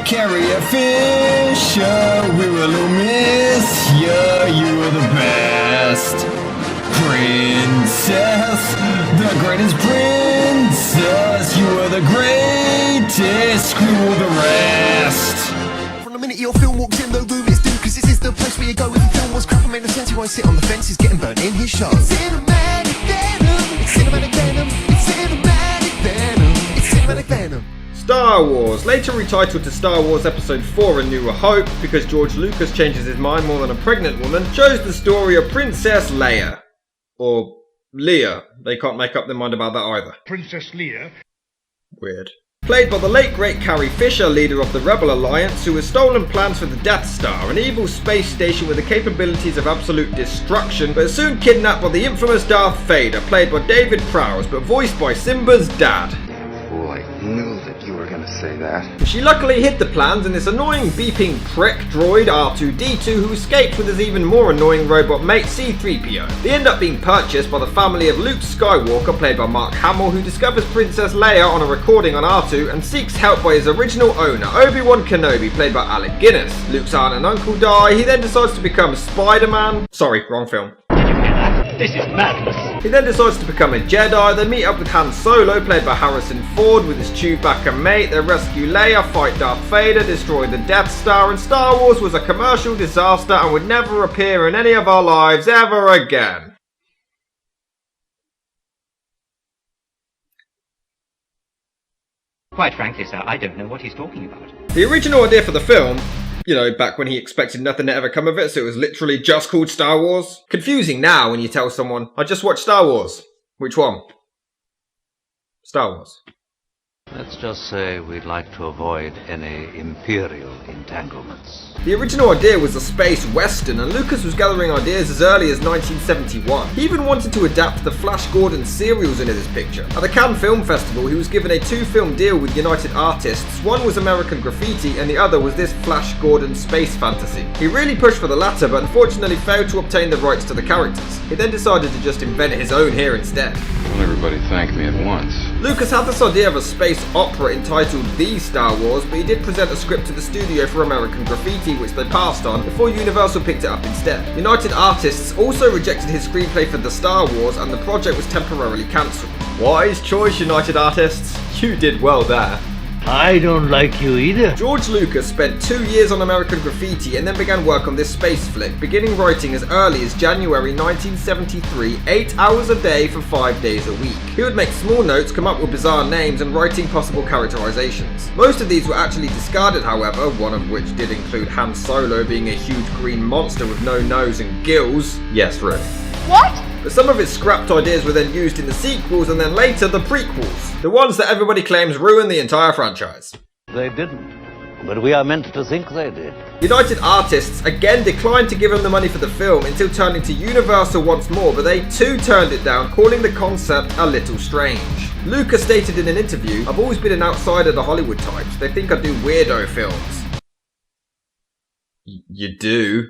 Carrie Fisher, we will all miss you, you were the best. Princess, the greatest princess, you were the greatest, screw all the rest. From the minute your film walks in the room, it's due, cause this is the place where you go. If your film was crap and made no sense, you won't sit on the fence, he's getting burnt in his show. It's cinematic venom, it's cinematic venom, it's cinematic venom, it's cinematic venom. Star Wars, later retitled to Star Wars Episode 4 A New Hope because George Lucas changes his mind more than a pregnant woman, chose the story of Princess Leia. Or Leia. They can't make up their mind about that either. Princess Leia. Weird. Played by the late great Carrie Fisher, leader of the Rebel Alliance, who has stolen plans for the Death Star, an evil space station with the capabilities of absolute destruction, but is soon kidnapped by the infamous Darth Vader, played by David Prowse, but voiced by Simba's dad. Oh, I knew that you were gonna say that. She luckily hid the plans in this annoying beeping prick droid R2-D2 who escapes with his even more annoying robot mate C-3PO. They end up being purchased by the family of Luke Skywalker, played by Mark Hamill, who discovers Princess Leia on a recording on R2 and seeks help by his original owner, Obi-Wan Kenobi, played by Alec Guinness. Luke's aunt and uncle die, he then decides to become Spider-Man. Sorry, wrong film. This is madness. He then decides to become a Jedi. They meet up with Han Solo, played by Harrison Ford, with his Chewbacca mate. They rescue Leia, fight Darth Vader, destroy the Death Star, and Star Wars was a commercial disaster and would never appear in any of our lives ever again. Quite frankly, sir, I don't know what he's talking about. The original idea for the film, you know, back when he expected nothing to ever come of it, so it was literally just called Star Wars. Confusing now when you tell someone, I just watched Star Wars. Which one? Star Wars. Let's just say we'd like to avoid any imperial entanglements. The original idea was a space western, and Lucas was gathering ideas as early as 1971. He even wanted to adapt the Flash Gordon serials into this picture. At the Cannes Film Festival, he was given a 2-film deal with United Artists. One was American Graffiti, and the other was this Flash Gordon space fantasy. He really pushed for the latter, but unfortunately failed to obtain the rights to the characters. He then decided to just invent his own here instead. Don't everybody thank me at once. Lucas had this idea of a space opera entitled The Star Wars, but he did present a script to the studio for American Graffiti, which they passed on, before Universal picked it up instead. United Artists also rejected his screenplay for The Star Wars, and the project was temporarily cancelled. Wise choice, United Artists. You did well there. I don't like you either. George Lucas spent 2 years on American Graffiti and then began work on this space flick, beginning writing as early as January 1973, 8 hours a day for 5 days a week. He would make small notes, come up with bizarre names, and writing possible characterizations. Most of these were actually discarded, however, one of which did include Han Solo being a huge green monster with no nose and gills. Yes, really. What? But some of his scrapped ideas were then used in the sequels and then later the prequels, the ones that everybody claims ruined the entire franchise. They didn't, but we are meant to think they did. United Artists again declined to give him the money for the film until turning to Universal once more, but they too turned it down, calling the concept a little strange. Lucas stated in an interview, "I've always been an outsider to Hollywood types. They think I do weirdo films." You do?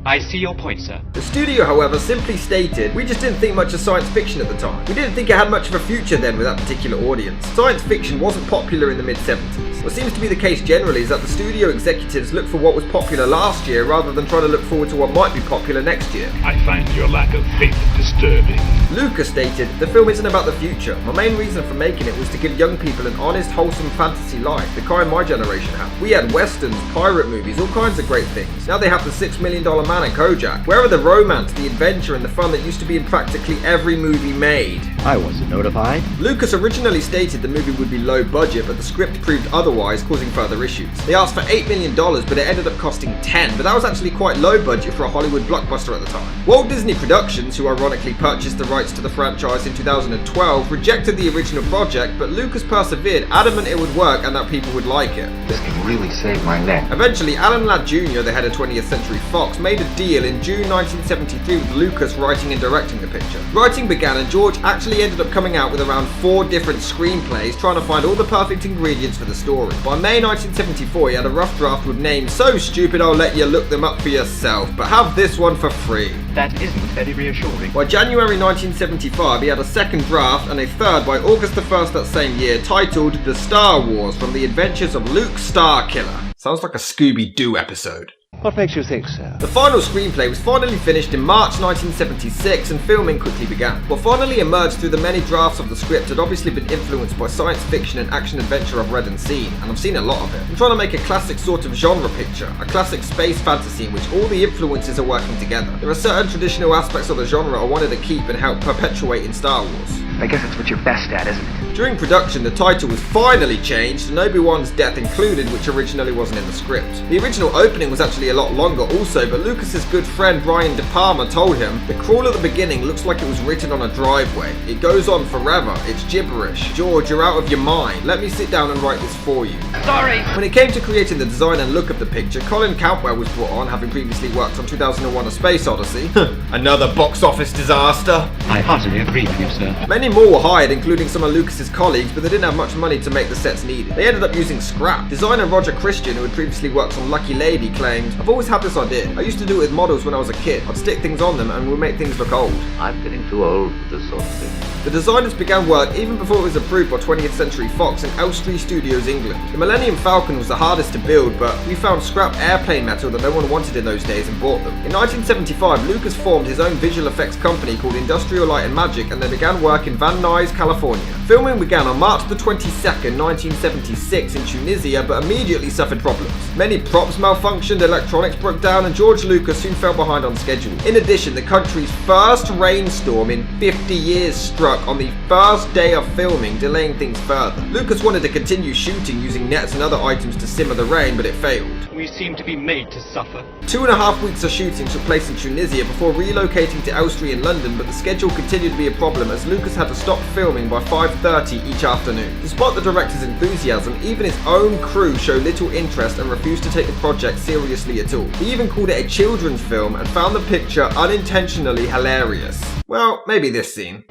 I see your point, sir. The studio, however, simply stated, "We just didn't think much of science fiction at the time. We didn't think it had much of a future then with that particular audience. Science fiction wasn't popular in the mid-70s. What seems to be the case generally is that the studio executives look for what was popular last year rather than try to look forward to what might be popular next year." I find your lack of faith disturbing. Lucas stated, "The film isn't about the future. My main reason for making it was to give young people an honest, wholesome fantasy life, the kind my generation had. We had westerns, pirate movies, all kinds of great things. Now they have the $6 million Man and Kojak. Where are the romance, the adventure, and the fun that used to be in practically every movie made?" I wasn't notified. Lucas originally stated the movie would be low budget, but the script proved otherwise, causing further issues. They asked for $8 million, but it ended up costing 10, but that was actually quite low budget for a Hollywood blockbuster at the time. Walt Disney Productions, who ironically purchased the rights to the franchise in 2012, rejected the original project, but Lucas persevered, adamant it would work and that people would like it. This can really save my neck. Eventually, Alan Ladd Jr., the head of 20th Century Fox, made a deal in June 1973 with Lucas writing and directing the picture. Writing began and George actually he ended up coming out with around 4 different screenplays, trying to find all the perfect ingredients for the story. By May 1974, he had a rough draft with names so stupid I'll let you look them up for yourself, but have this one for free. That isn't very reassuring. By January 1975, he had a second draft and a third by August the 1st that same year, titled The Star Wars from the Adventures of Luke Starkiller. Sounds like a Scooby-Doo episode. What makes you think so? The final screenplay was finally finished in March 1976 and filming quickly began. What finally emerged through the many drafts of the script had obviously been influenced by science fiction and action adventure I've read and seen, and I've seen a lot of it. I'm trying to make a classic sort of genre picture, a classic space fantasy in which all the influences are working together. There are certain traditional aspects of the genre I wanted to keep and help perpetuate in Star Wars. I guess that's what you're best at, isn't it? During production, the title was finally changed, and Obi-Wan's death included, which originally wasn't in the script. The original opening was actually a lot longer also, but Lucas's good friend Brian De Palma told him, "The crawl at the beginning looks like it was written on a driveway. It goes on forever. It's gibberish. George, you're out of your mind. Let me sit down and write this for you." Sorry! When it came to creating the design and look of the picture, Colin Cantwell was brought on, having previously worked on 2001: A Space Odyssey. Another box office disaster. I heartily agree with you, sir. Many more were hired, including some of Lucas's colleagues, but they didn't have much money to make the sets needed. They ended up using scrap. Designer Roger Christian, who had previously worked on Lucky Lady, claimed, "I've always had this idea. I used to do it with models when I was a kid. I'd stick things on them and we'd make things look old." I'm getting too old for this sort of thing. The designers began work even before it was approved by 20th Century Fox in Elstree Studios, England. The Millennium Falcon was the hardest to build, but we found scrap airplane metal that no one wanted in those days and bought them. In 1975, Lucas formed his own visual effects company called Industrial Light and Magic, and they began work in Van Nuys, California. Filming began on March the 22nd, 1976 in Tunisia, but immediately suffered problems. Many props malfunctioned, electronics broke down, and George Lucas soon fell behind on schedule. In addition, the country's first rainstorm in 50 years struck on the first day of filming, delaying things further. Lucas wanted to continue shooting using nets and other items to simmer the rain, but it failed. We seem to be made to suffer. 2.5 weeks of shooting took place in Tunisia before relocating to Elstree in London, but the schedule continued to be a problem as Lucas had to stop filming by 5:30 each afternoon. Despite the director's enthusiasm, even his own crew showed little interest and refused to take the project seriously at all. He even called it a children's film and found the picture unintentionally hilarious. Well, maybe this scene.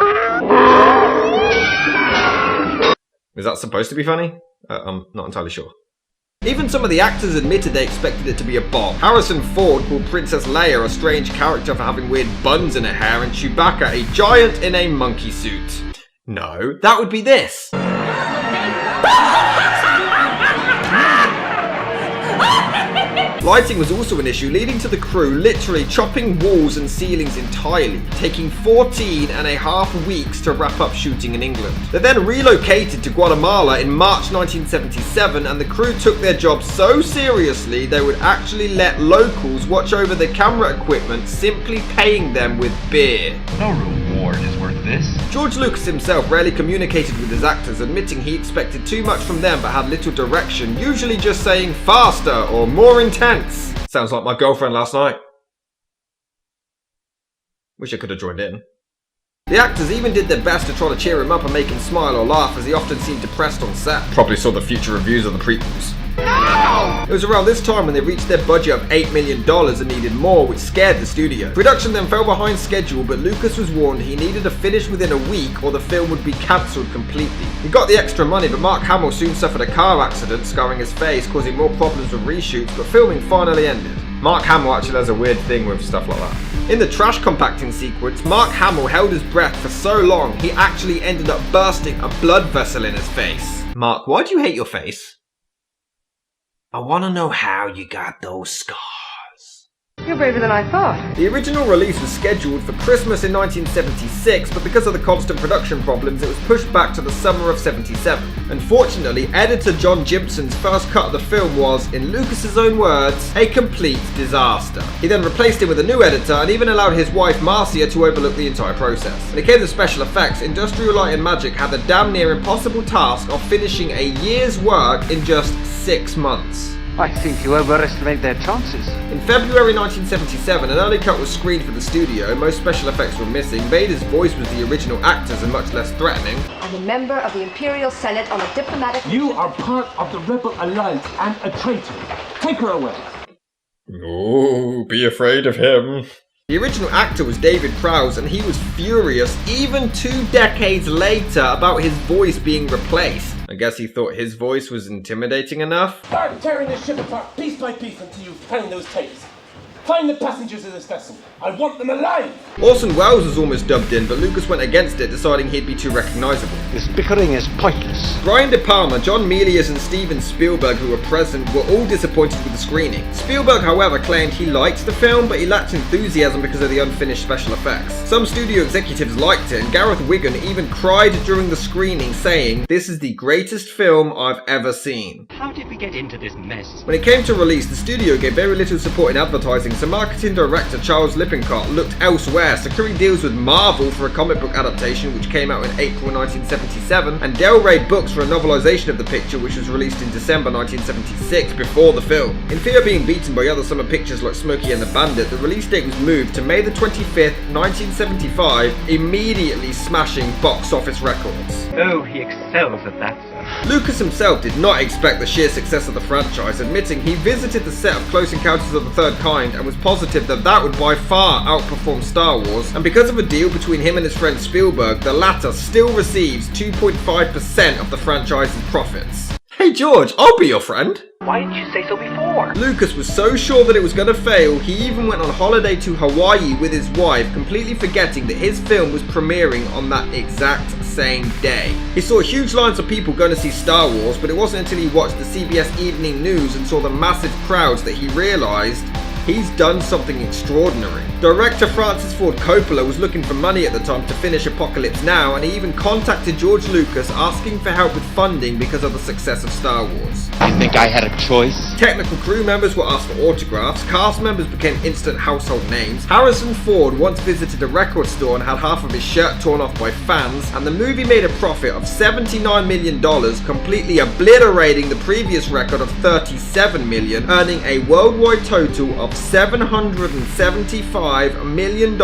Is that supposed to be funny? I'm not entirely sure. Even some of the actors admitted they expected it to be a bomb. Harrison Ford called Princess Leia a strange character for having weird buns in her hair, and Chewbacca a giant in a monkey suit. No, that would be this. Lighting was also an issue, leading to the crew literally chopping walls and ceilings entirely, taking 14.5 weeks to wrap up shooting in England. They then relocated to Guatemala in March 1977, and the crew took their job so seriously they would actually let locals watch over the camera equipment, simply paying them with beer. No reward is worth this. George Lucas himself rarely communicated with his actors, admitting he expected too much from them but had little direction, usually just saying faster or more intense. Sounds like my girlfriend last night. Wish I could have joined in. The actors even did their best to try to cheer him up and make him smile or laugh, as he often seemed depressed on set. Probably saw the future reviews of the prequels. No! It was around this time when they reached their budget of $8 million and needed more, which scared the studio. Production then fell behind schedule, but Lucas was warned he needed to finish within a week or the film would be cancelled completely. He got the extra money, but Mark Hamill soon suffered a car accident, scarring his face, causing more problems with reshoots, but filming finally ended. Mark Hamill actually has a weird thing with stuff like that. In the trash compacting sequence, Mark Hamill held his breath for so long he actually ended up bursting a blood vessel in his face. Mark, why do you hate your face? I want to know how you got those scars. You're braver than I thought. The original release was scheduled for Christmas in 1976, but because of the constant production problems, it was pushed back to the summer of '77. Unfortunately, editor John Gibson's first cut of the film was, in Lucas's own words, a complete disaster. He then replaced him with a new editor and even allowed his wife Marcia to overlook the entire process. When it came to special effects, Industrial Light and Magic had the damn near impossible task of finishing a year's work in just 6 months. I think you overestimate their chances. In February 1977, an early cut was screened for the studio. Most special effects were missing. Vader's voice was the original actor's and much less threatening. I'm a member of the Imperial Senate on a diplomatic... You are part of the Rebel Alliance and a traitor. Take her away. Oh, be afraid of him. The original actor was David Prowse, and he was furious even 2 decades later about his voice being replaced. I guess he thought his voice was intimidating enough. Start tearing this ship apart piece by piece until you find those tapes. Find the passengers of this vessel. I want them alive! Orson Welles was almost dubbed in, but Lucas went against it, deciding he'd be too recognisable. This bickering is pointless. Brian De Palma, John Milius and Steven Spielberg, who were present, were all disappointed with the screening. Spielberg, however, claimed he liked the film, but he lacked enthusiasm because of the unfinished special effects. Some studio executives liked it, and Gareth Wigan even cried during the screening, saying, "This is the greatest film I've ever seen." How did we get into this mess? When it came to release, the studio gave very little support in advertising, so marketing director Charles Lippincott looked elsewhere, securing deals with Marvel for a comic book adaptation which came out in April 1977, and Del Rey Books for a novelization of the picture which was released in December 1976 before the film. In fear of being beaten by other summer pictures like Smokey and the Bandit, the release date was moved to May the 25th, 1975, immediately smashing box office records. Oh, he excels at that, sir. Lucas himself did not expect the sheer success of the franchise, admitting he visited the set of Close Encounters of the Third Kind and was positive that that would by far outperform Star Wars, and because of a deal between him and his friend Spielberg, the latter still receives 2.5% of the franchise's profits. Hey George, I'll be your friend! Why didn't you say so before? Lucas was so sure that it was going to fail, he even went on holiday to Hawaii with his wife, completely forgetting that his film was premiering on that exact same day. He saw huge lines of people going to see Star Wars, but it wasn't until he watched the CBS Evening News and saw the massive crowds that he realised he's done something extraordinary. Director Francis Ford Coppola was looking for money at the time to finish Apocalypse Now, and he even contacted George Lucas asking for help with funding because of the success of Star Wars. You think I had a choice? Technical crew members were asked for autographs, cast members became instant household names, Harrison Ford once visited a record store and had half of his shirt torn off by fans, and the movie made a profit of $79 million, completely obliterating the previous record of $37 million, earning a worldwide total of $775 million,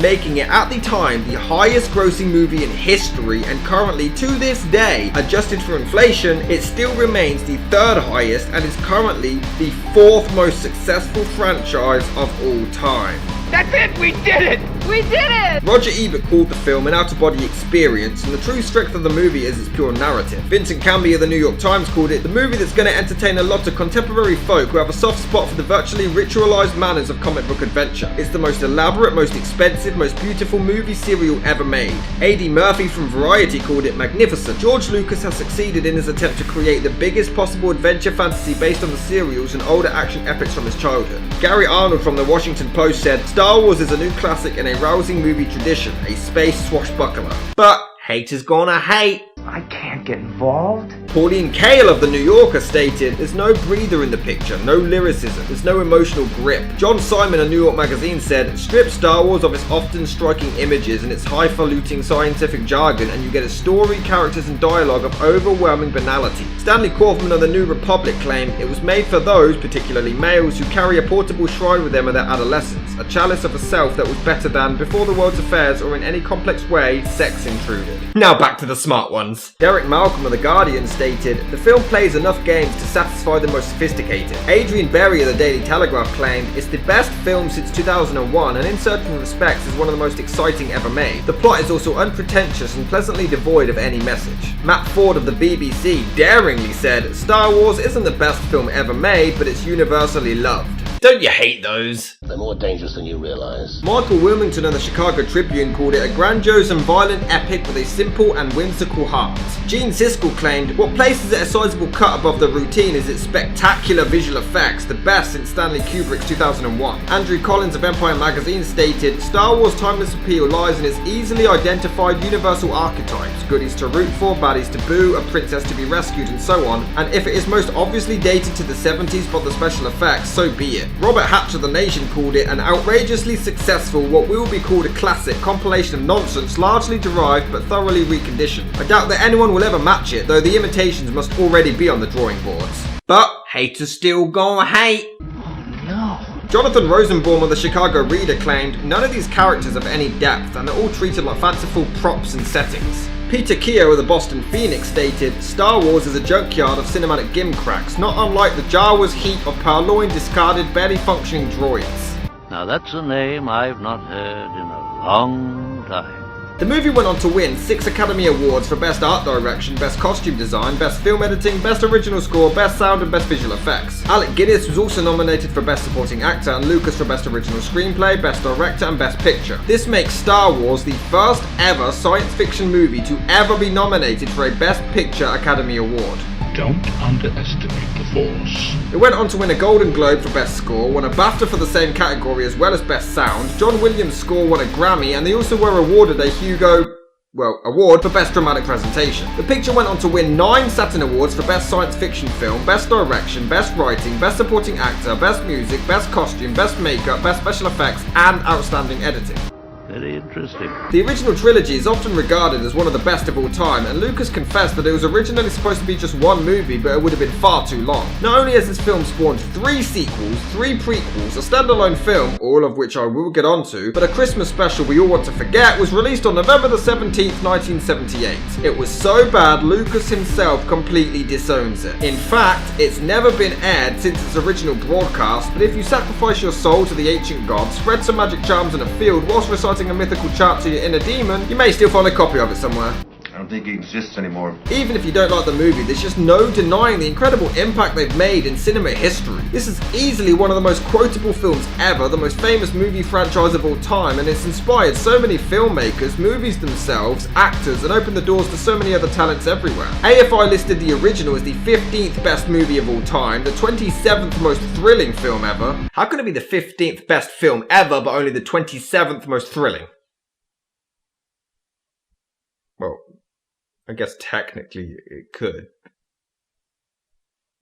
making it at the time the highest grossing movie in history, and currently to this day, adjusted for inflation, it still remains the 3rd highest and is currently the 4th most successful franchise of all time. That's it! We did it! We did it! Roger Ebert called the film an out-of-body experience, and the true strength of the movie is its pure narrative. Vincent Canby of the New York Times called it the movie that's going to entertain a lot of contemporary folk who have a soft spot for the virtually ritualized manners of comic book adventure. It's the most elaborate, most expensive, most beautiful movie serial ever made. A.D. Murphy from Variety called it magnificent. George Lucas has succeeded in his attempt to create the biggest possible adventure fantasy based on the serials and older action epics from his childhood. Gary Arnold from the Washington Post said, "Star Wars is a new classic in a rousing movie tradition, a space swashbuckler. But haters gonna hate." I can't get involved. Pauline Kael of The New Yorker stated, "There's no breather in the picture, no lyricism, there's no emotional grip." John Simon of New York Magazine said, "Strip Star Wars of its often striking images and its highfalutin scientific jargon and you get a story, characters and dialogue of overwhelming banality." Stanley Kaufman of The New Republic claimed, "It was made for those, particularly males, who carry a portable shrine with them in their adolescence, a chalice of a self that was better than, before the world's affairs or in any complex way, sex intruded." Now back to the smart ones. Derek Malcolm of The Guardian stated, "The film plays enough games to satisfy the most sophisticated." Adrian Berry of the Daily Telegraph claimed, "It's the best film since 2001 and in certain respects is one of the most exciting ever made. The plot is also unpretentious and pleasantly devoid of any message." Matt Ford of the BBC daringly said, "Star Wars isn't the best film ever made, but it's universally loved." Don't you hate those? They're more dangerous than you realize. Michael Wilmington of the Chicago Tribune called it a grandiose and violent epic with a simple and whimsical heart. Gene Siskel claimed, "What places it a sizable cut above the routine is its spectacular visual effects, the best since Stanley Kubrick's 2001. Andrew Collins of Empire Magazine stated, "Star Wars' timeless appeal lies in its easily identified universal archetypes, goodies to root for, baddies to boo, a princess to be rescued and so on, and if it is most obviously dated to the 70s by the special effects, so be it." Robert Hatch of The Nation called it an outrageously successful, what will be called a classic, compilation of nonsense largely derived but thoroughly reconditioned. I doubt that anyone will ever match it, though the imitations must already be on the drawing boards. But haters still gonna hate. Jonathan Rosenbaum of the Chicago Reader claimed, "None of these characters have any depth and they're all treated like fanciful props and settings." Peter Keogh of the Boston Phoenix stated, "Star Wars is a junkyard of cinematic gimcracks, not unlike the Jawa's heap of purloined, discarded, barely functioning droids." Now Now that's a name I've not heard in a long time. The movie went on to win 6 Academy Awards for Best Art Direction, Best Costume Design, Best Film Editing, Best Original Score, Best Sound and Best Visual Effects. Alec Guinness was also nominated for Best Supporting Actor and Lucas for Best Original Screenplay, Best Director and Best Picture. This makes Star Wars the first ever science fiction movie to ever be nominated for a Best Picture Academy Award. Don't underestimate the Force. It went on to win a Golden Globe for Best Score, won a BAFTA for the same category as well as Best Sound. John Williams' score won a Grammy, and they also were awarded a award for Best Dramatic Presentation. The picture went on to win 9 Saturn Awards for Best Science Fiction Film, Best Direction, Best Writing, Best Supporting Actor, Best Music, Best Costume, Best Makeup, Best Special Effects, and Outstanding Editing. Very interesting. The original trilogy is often regarded as one of the best of all time, and Lucas confessed that it was originally supposed to be just one movie, but it would have been far too long. Not only has this film spawned 3 sequels, 3 prequels, a standalone film, all of which I will get onto, but a Christmas special we all want to forget was released on November the 17th, 1978. It was so bad, Lucas himself completely disowns it. In fact, it's never been aired since its original broadcast, but if you sacrifice your soul to the ancient gods, spread some magic charms in a field whilst reciting a mythical chant to your inner demon, you may still find a copy of it somewhere. I don't think he exists anymore. Even if you don't like the movie, there's just no denying the incredible impact they've made in cinema history. This is easily one of the most quotable films ever, the most famous movie franchise of all time, and it's inspired so many filmmakers, movies themselves, actors, and opened the doors to so many other talents everywhere. AFI listed the original as the 15th best movie of all time, the 27th most thrilling film ever. How can it be the 15th best film ever, but only the 27th most thrilling? Well, I guess technically it could.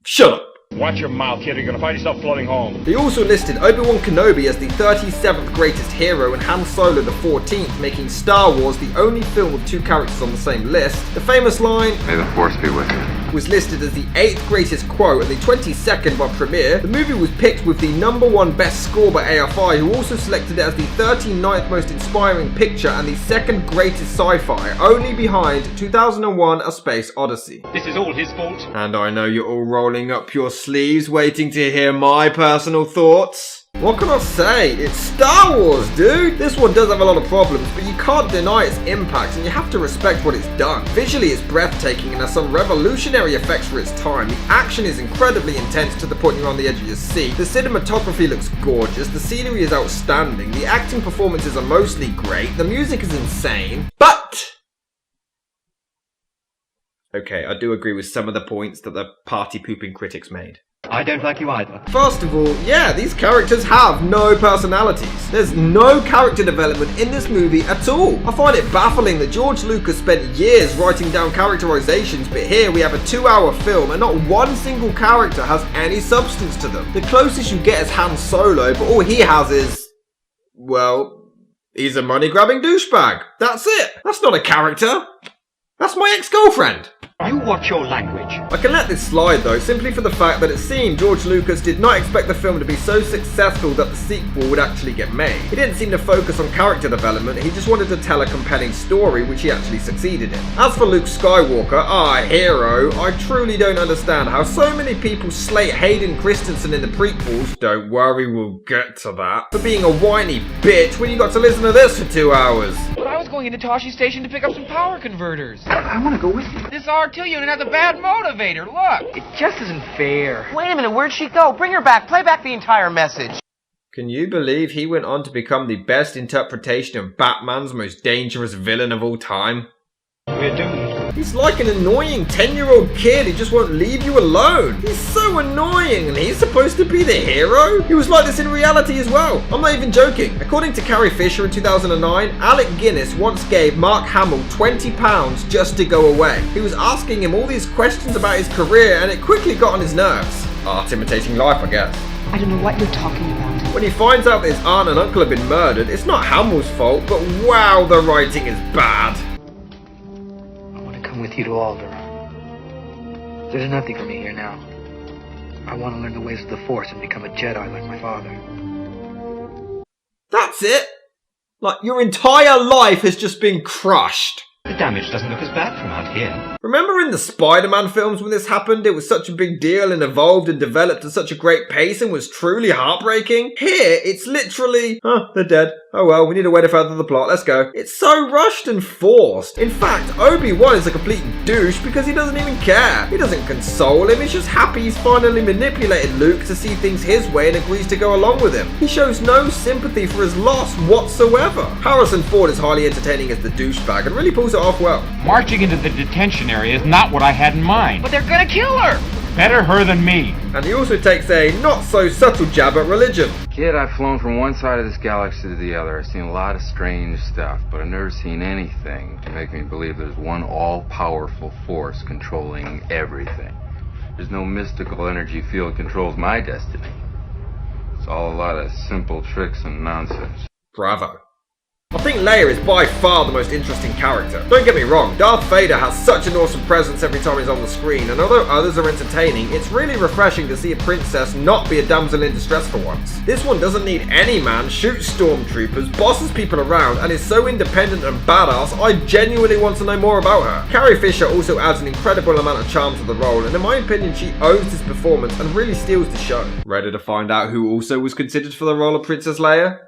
Shut up! Watch your mouth, kid, or you're gonna find yourself floating home. They also listed Obi-Wan Kenobi as the 37th greatest hero and Han Solo the 14th, making Star Wars the only film with 2 characters on the same list. The famous line, "May the Force be with you," was listed as the 8th greatest quote and the 22nd by Premiere. The movie was picked with the #1 best score by AFI, who also selected it as the 39th most inspiring picture and the 2nd greatest sci-fi, only behind 2001 A Space Odyssey. This is all his fault. And I know you're all rolling up your sleeves waiting to hear my personal thoughts. What can I say? It's Star Wars, dude! This one does have a lot of problems, but you can't deny its impact and you have to respect what it's done. Visually it's breathtaking and has some revolutionary effects for its time. The action is incredibly intense to the point you're on the edge of your seat. The cinematography looks gorgeous, the scenery is outstanding, the acting performances are mostly great, the music is insane, but... Okay, I do agree with some of the points that the party-pooping critics made. I don't like you either. First of all, yeah, these characters have no personalities. There's no character development in this movie at all. I find it baffling that George Lucas spent years writing down characterizations, but here we have a 2-hour film and not one single character has any substance to them. The closest you get is Han Solo, but all he has is... well, he's a money-grabbing douchebag. That's it. That's not a character. That's my ex-girlfriend. You watch your language. I can let this slide though, simply for the fact that it seemed George Lucas did not expect the film to be so successful that the sequel would actually get made. He didn't seem to focus on character development, he just wanted to tell a compelling story, which he actually succeeded in. As for Luke Skywalker, our hero, I truly don't understand how so many people slate Hayden Christensen in the prequels, don't worry, we'll get to that, for being a whiny bitch when you got to listen to this for 2 hours. But I was going into Toshi Station to pick up some power converters. I want to go with you. This R2 unit has a bad motivator, look! It just isn't fair. Wait a minute, where'd she go? Bring her back, play back the entire message. Can you believe he went on to become the best interpretation of Batman's most dangerous villain of all time? We're doomed. He's like an annoying 10-year-old kid who just won't leave you alone. He's so annoying and he's supposed to be the hero? He was like this in reality as well. I'm not even joking. According to Carrie Fisher in 2009, Alec Guinness once gave Mark Hamill £20 just to go away. He was asking him all these questions about his career and it quickly got on his nerves. Art imitating life, I guess. I don't know what you're talking about. When he finds out that his aunt and uncle have been murdered, it's not Hamill's fault, but wow, the writing is bad. With you to Alder. There's nothing for me here now. I want to learn the ways of the Force and become a Jedi like my father. That's it? Like, your entire life has just been crushed. The damage doesn't look as bad from out here. Remember in the Spider-Man films when this happened? It was such a big deal and evolved and developed at such a great pace and was truly heartbreaking. Here, it's literally, they're dead. Oh well, we need a way to further the plot, let's go. It's so rushed and forced. In fact, Obi-Wan is a complete douche because he doesn't even care. He doesn't console him, he's just happy he's finally manipulated Luke to see things his way and agrees to go along with him. He shows no sympathy for his loss whatsoever. Harrison Ford is highly entertaining as the douchebag and really pulls it off well. Marching into the detention area is not what I had in mind. But they're gonna kill her! Better her than me. And he also takes a not-so-subtle jab at religion. Kid, I've flown from one side of this galaxy to the other. I've seen a lot of strange stuff, but I've never seen anything to make me believe there's one all-powerful force controlling everything. There's no mystical energy field controls my destiny. It's all a lot of simple tricks and nonsense. Bravo. I think Leia is by far the most interesting character. Don't get me wrong, Darth Vader has such an awesome presence every time he's on the screen, and although others are entertaining, it's really refreshing to see a princess not be a damsel in distress for once. This one doesn't need any man, shoots stormtroopers, bosses people around, and is so independent and badass, I genuinely want to know more about her. Carrie Fisher also adds an incredible amount of charm to the role, and in my opinion she owns this performance and really steals the show. Ready to find out who also was considered for the role of Princess Leia?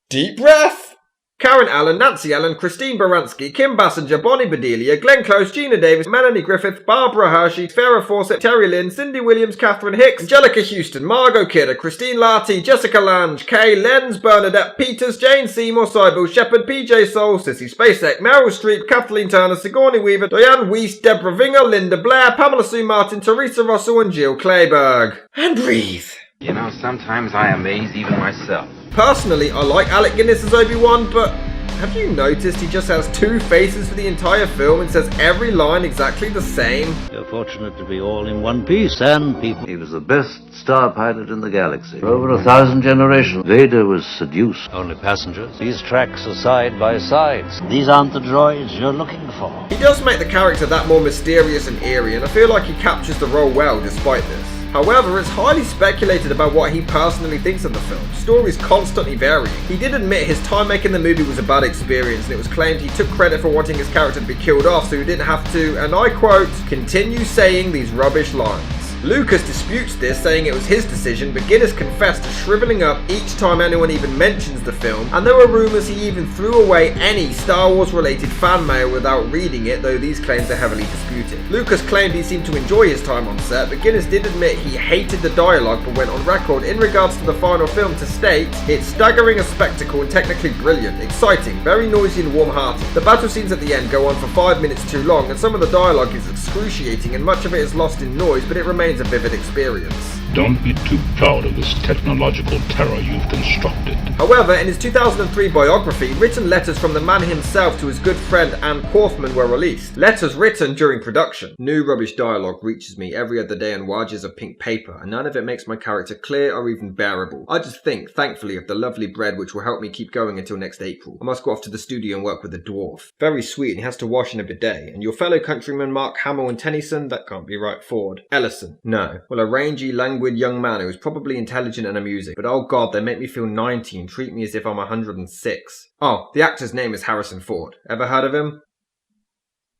Deep breath! Karen Allen, Nancy Allen, Christine Baranski, Kim Basinger, Bonnie Bedelia, Glenn Close, Gina Davis, Melanie Griffith, Barbara Hershey, Farrah Fawcett, Terry Lynn, Cindy Williams, Catherine Hicks, Angelica Houston, Margot Kidder, Christine Larty, Jessica Lange, Kay Lenz, Bernadette Peters, Jane Seymour, Sybil Shepherd, PJ Soul, Sissy Spacek, Meryl Streep, Kathleen Turner, Sigourney Weaver, Diane Weiss, Deborah Vinger, Linda Blair, Pamela Sue Martin, Teresa Russell, and Jill Clayburgh. And breathe. You know, sometimes I amaze even myself. Personally, I like Alec Guinness as Obi-Wan, but have you noticed he just has two faces for the entire film and says every line exactly the same? You're fortunate to be all in one piece, and people. He was the best star pilot in the galaxy. For over 1,000 generations, Vader was seduced. Only passengers. These tracks are side by sides. These aren't the droids you're looking for. He does make the character that more mysterious and eerie, and I feel like he captures the role well despite this. However, it's highly speculated about what he personally thinks of the film. Stories constantly varying. He did admit his time making the movie was a bad experience, and it was claimed he took credit for wanting his character to be killed off so he didn't have to, and I quote, continue saying these rubbish lines. Lucas disputes this, saying it was his decision, but Guinness confessed to shriveling up each time anyone even mentions the film, and there were rumours he even threw away any Star Wars related fan mail without reading it, though these claims are heavily disputed. Lucas claimed he seemed to enjoy his time on set, but Guinness did admit he hated the dialogue, but went on record in regards to the final film to state, it's staggering a spectacle and technically brilliant, exciting, very noisy and warm-hearted. The battle scenes at the end go on for 5 minutes too long, and some of the dialogue is excruciating and much of it is lost in noise, but it remains a vivid experience. Don't be too proud of this technological terror you've constructed. However, in his 2003 biography, written letters from the man himself to his good friend Anne Kaufman were released. Letters written during production. New rubbish dialogue reaches me every other day on wads of pink paper, and none of it makes my character clear or even bearable. I just think, thankfully, of the lovely bread which will help me keep going until next April. I must go off to the studio and work with the dwarf. Very sweet, and he has to wash in a bidet. And your fellow countrymen Mark Hamill and Tennyson? That can't be right. Ford. Ellison? No. Well, a rangy, languid young man who is probably intelligent and amusing, but oh god, they make me feel 90 and treat me as if I'm 106. Oh, the actor's name is Harrison Ford. Ever heard of him?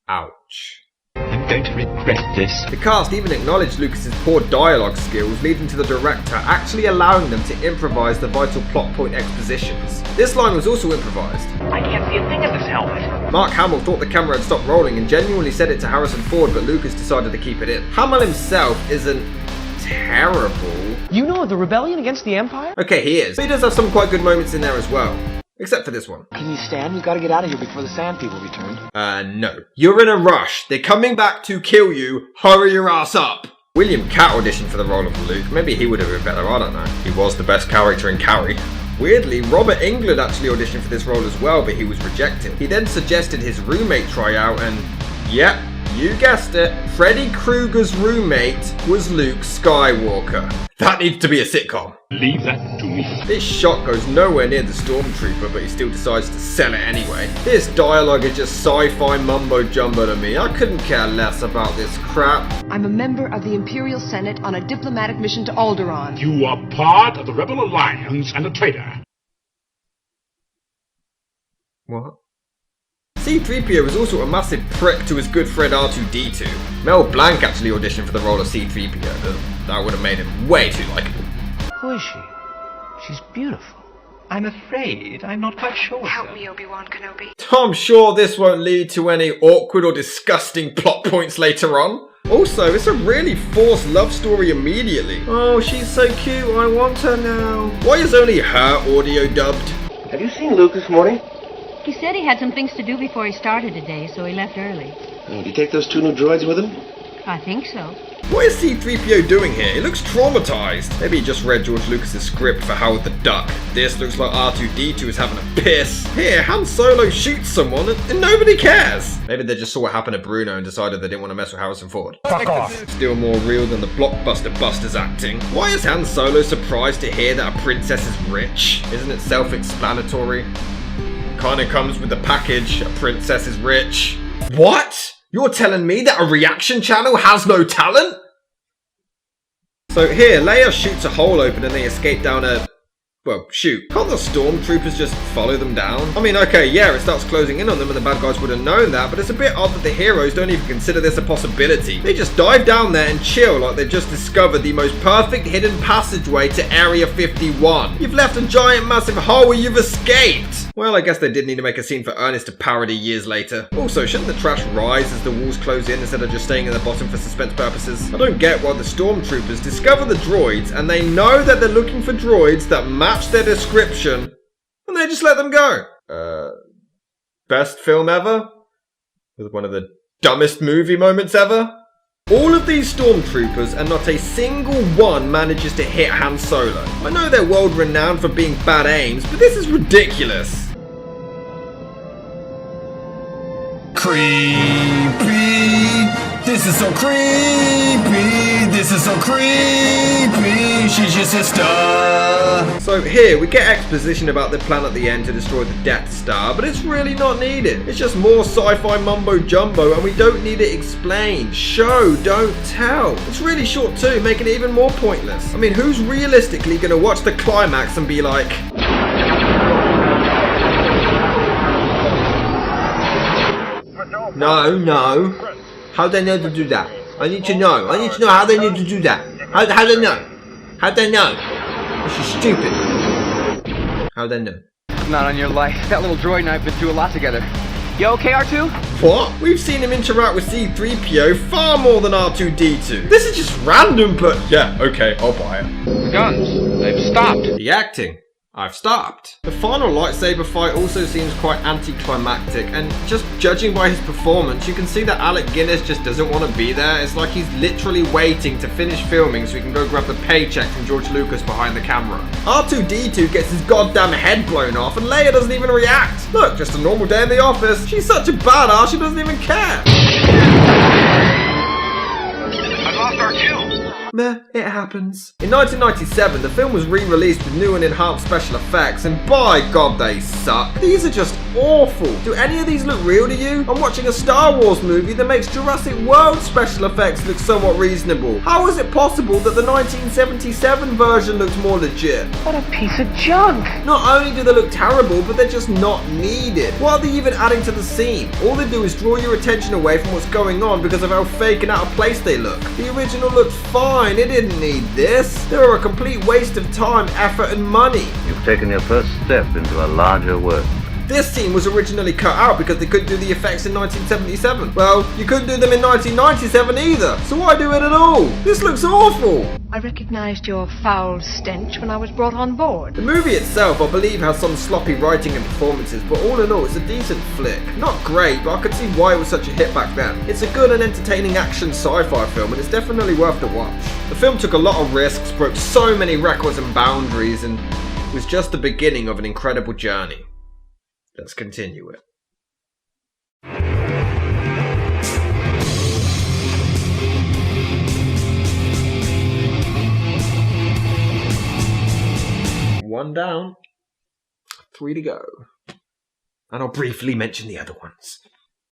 Ouch. I'm going to regret this. The cast even acknowledged Lucas's poor dialogue skills, leading to the director actually allowing them to improvise the vital plot point expositions. This line was also improvised. I can't see a thing in this helmet. Mark Hamill thought the camera had stopped rolling and genuinely said it to Harrison Ford, but Lucas decided to keep it in. Hamill himself isn't terrible. You know the rebellion against the Empire? Okay, he is. But he does have some quite good moments in there as well. Except for this one. Can you stand? We've got to get out of here before the Sand People return. No. You're in a rush. They're coming back to kill you. Hurry your ass up. William Catt auditioned for the role of Luke. Maybe he would have been better, I don't know. He was the best character in Carrie. Weirdly, Robert Englund actually auditioned for this role as well, but he was rejected. He then suggested his roommate try out and, yep, you guessed it, Freddy Krueger's roommate was Luke Skywalker. That needs to be a sitcom. Leave that to me. This shot goes nowhere near the Stormtrooper, but he still decides to sell it anyway. This dialogue is just sci-fi mumbo-jumbo to me. I couldn't care less about this crap. I'm a member of the Imperial Senate on a diplomatic mission to Alderaan. You are part of the Rebel Alliance and a traitor. What? C-3PO was also a massive prick to his good friend R2-D2. Mel Blanc actually auditioned for the role of C-3PO, but that would have made him way too likable. Who is she? She's beautiful. I'm afraid I'm not quite sure. Help me, Obi-Wan Kenobi. I'm sure this won't lead to any awkward or disgusting plot points later on. Also, it's a really forced love story immediately. Oh, she's so cute, I want her now. Why is only her audio dubbed? Have you seen Luke this morning? He said he had some things to do before he started today, so he left early. Oh, did he take those 2 new droids with him? I think so. What is C-3PO doing here? He looks traumatized. Maybe he just read George Lucas's script for Howard the Duck. This looks like R2-D2 is having a piss. Here, Han Solo shoots someone and nobody cares. Maybe they just saw what happened to Bruno and decided they didn't want to mess with Harrison Ford. Fuck off. Still more real than the blockbuster Busters acting. Why is Han Solo surprised to hear that a princess is rich? Isn't it self-explanatory? Kinda comes with the package, a princess is rich. What? You're telling me that a reaction channel has no talent? So here, Leia shoots a hole open and they escape down a... well, shoot. Can't the stormtroopers just follow them down? I mean, okay, yeah, it starts closing in on them and the bad guys would have known that, but it's a bit odd that the heroes don't even consider this a possibility. They just dive down there and chill like they've just discovered the most perfect hidden passageway to Area 51. You've left a giant massive hole where you've escaped. Well, I guess they did need to make a scene for Ernest to parody years later. Also, shouldn't the trash rise as the walls close in instead of just staying at the bottom for suspense purposes? I don't get why the stormtroopers discover the droids and they know that they're looking for droids that match their description and they just let them go. Best film ever? With one of the dumbest movie moments ever? All of these stormtroopers and not a single one manages to hit Han Solo. I know they're world renowned for being bad aims, but this is ridiculous. Creepy. This is so creepy. This is so creepy. She's your sister. So here, we get exposition about the plan at the end to destroy the Death Star, but it's really not needed. It's just more sci-fi mumbo-jumbo and we don't need it explained. Show, don't tell. It's really short too, making it even more pointless. I mean, who's realistically going to watch the climax and be like... No. How'd they know to do that? I need to know. I need to know how they need to do that. How'd they know? How'd they know? This is stupid. How'd they know? Not on your life. That little droid and I have been through a lot together. You okay, R2? What? We've seen him interact with C-3PO far more than R2-D2. This is just random, but yeah, okay, I'll buy it. The guns, they've stopped. The acting. I've stopped. The final lightsaber fight also seems quite anticlimactic, and just judging by his performance, you can see that Alec Guinness just doesn't want to be there. It's like he's literally waiting to finish filming so he can go grab the paycheck from George Lucas behind the camera. R2-D2 gets his goddamn head blown off, and Leia doesn't even react. Look, just a normal day in the office. She's such a badass, she doesn't even care. I lost our cue. Meh, it happens. In 1997, the film was re-released with new and enhanced special effects, and by God, they suck. These are just awful. Do any of these look real to you? I'm watching a Star Wars movie that makes Jurassic World special effects look somewhat reasonable. How is it possible that the 1977 version looks more legit? What a piece of junk! Not only do they look terrible, but they're just not needed. What are they even adding to the scene? All they do is draw your attention away from what's going on because of how fake and out of place they look. The original looked fine. It didn't need this. They were a complete waste of time, effort, and money. You've taken your first step into a larger work. This scene was originally cut out because they couldn't do the effects in 1977. Well, you couldn't do them in 1997 either, so why do it at all? This looks awful. I recognized your foul stench when I was brought on board. The movie itself, I believe, has some sloppy writing and performances, but all in all, it's a decent flick. Not great, but I could see why it was such a hit back then. It's a good and entertaining action sci-fi film, and it's definitely worth the watch. The film took a lot of risks, broke so many records and boundaries, and was just the beginning of an incredible journey. Let's continue it. One down, 3 to go. And I'll briefly mention the other ones.